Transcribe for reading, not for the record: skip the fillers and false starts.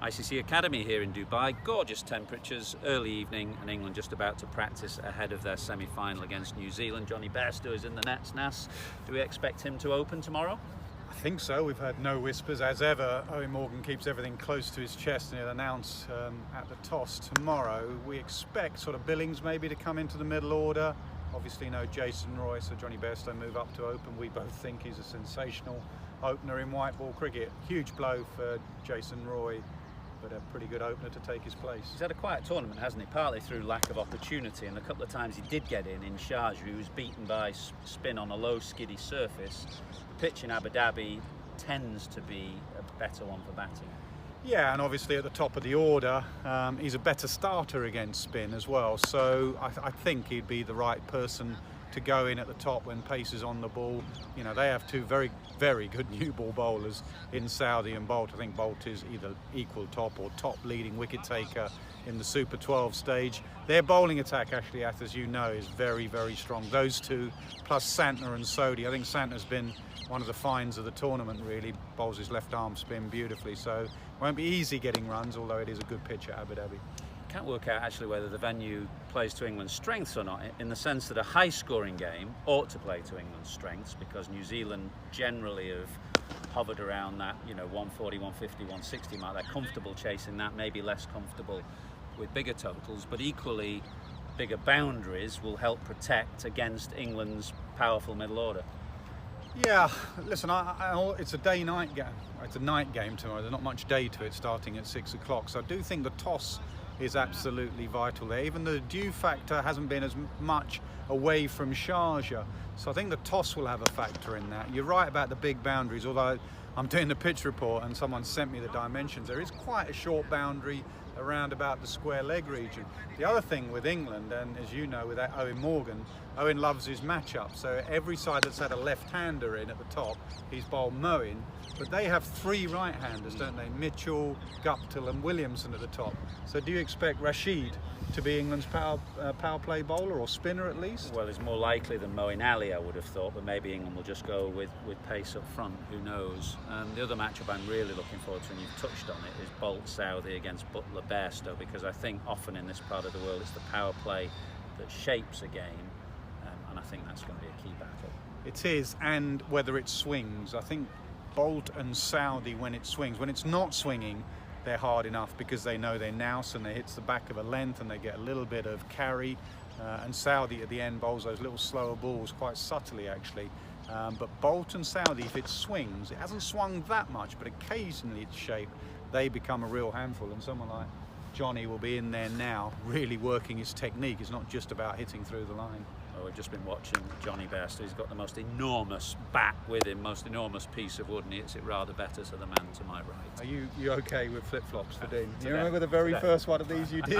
ICC Academy here in Dubai. Gorgeous temperatures, early evening, and England just about to practice ahead of their semi-final against New Zealand. Johnny Bairstow is in the nets. Nas, do we expect him to open tomorrow? I think so. We've heard no whispers. As ever, Owen Morgan keeps everything close to his chest, and he'll announce at the toss tomorrow. We expect sort of Billings maybe to come into the middle order. Obviously no Jason Roy, so Johnny Bairstow move up to open. We both think he's a sensational opener in white ball cricket. Huge blow for Jason Roy, but a pretty good opener to take his place. He's had a quiet tournament, hasn't he? Partly through lack of opportunity, and a couple of times he did get in Sharjah. He was beaten by spin on a low skiddy surface. The pitch in Abu Dhabi tends to be a better one for batting. Yeah, and obviously at the top of the order, he's a better starter against spin as well. So I think he'd be the right person to go in at the top when pace is on the ball. You know, they have two very, very good new ball bowlers in Saudi and Bolt. I think Bolt is either equal top or top leading wicket taker in the Super 12 stage. Their bowling attack, actually, as you know, is very, very strong. Those two, plus Santner and Sodhi. I think Santner's been one of the finds of the tournament, really. Bowls his left arm spin beautifully, so it won't be easy getting runs, although it is a good pitch at Abu Dhabi. Can't work out actually whether the venue plays to England's strengths or not, in the sense that a high scoring game ought to play to England's strengths, because New Zealand generally have hovered around that, 140, 150, 160 mark. They're comfortable chasing that, maybe less comfortable with bigger totals, but equally bigger boundaries will help protect against England's powerful middle order. Yeah, listen, it's a day-night game. It's a night game tomorrow. There's not much day to it, starting at 6 o'clock. So I do think the toss is absolutely vital there. Even the dew factor hasn't been as much away from Sharjah. So I think the toss will have a factor in that. You're right about the big boundaries, although I'm doing the pitch report and someone sent me the dimensions. There is quite a short boundary around about the square leg region. The other thing with England, and as you know with that Owen Morgan, Owen loves his matchup. So every side that's had a left-hander in at the top, he's bowled Moeen. But they have three right-handers, don't they? Mitchell, Guptill and Williamson at the top. So do you expect Rashid to be England's power play bowler, or spinner at least? Well, it's more likely than Moeen Ali, I would have thought, but maybe England will just go with pace up front, who knows. The other matchup I'm really looking forward to, and you've touched on it, is Bolt Southey against Butler Bairstow, because I think often in this part of the world it's the power play that shapes a game, and I think that's going to be a key battle. It is, and whether it swings. I think Bolt and Southey, when it swings, when it's not swinging, they're hard enough because they know they're nous and they hits the back of a length and they get a little bit of carry. And Southey at the end bowls those little slower balls quite subtly, actually. But Bolt and Southey, if it swings, it hasn't swung that much, but occasionally it's shaped, they become a real handful. And someone like Johnny will be in there now, really working his technique. It's not just about hitting through the line. Well, we've just been watching Johnny Bairstow. He's got the most enormous bat with him, most enormous piece of wood, and he hits it rather better to the man to my right. Are you okay with flip-flops for Dean? Today. You remember the very Today. first one of these you did?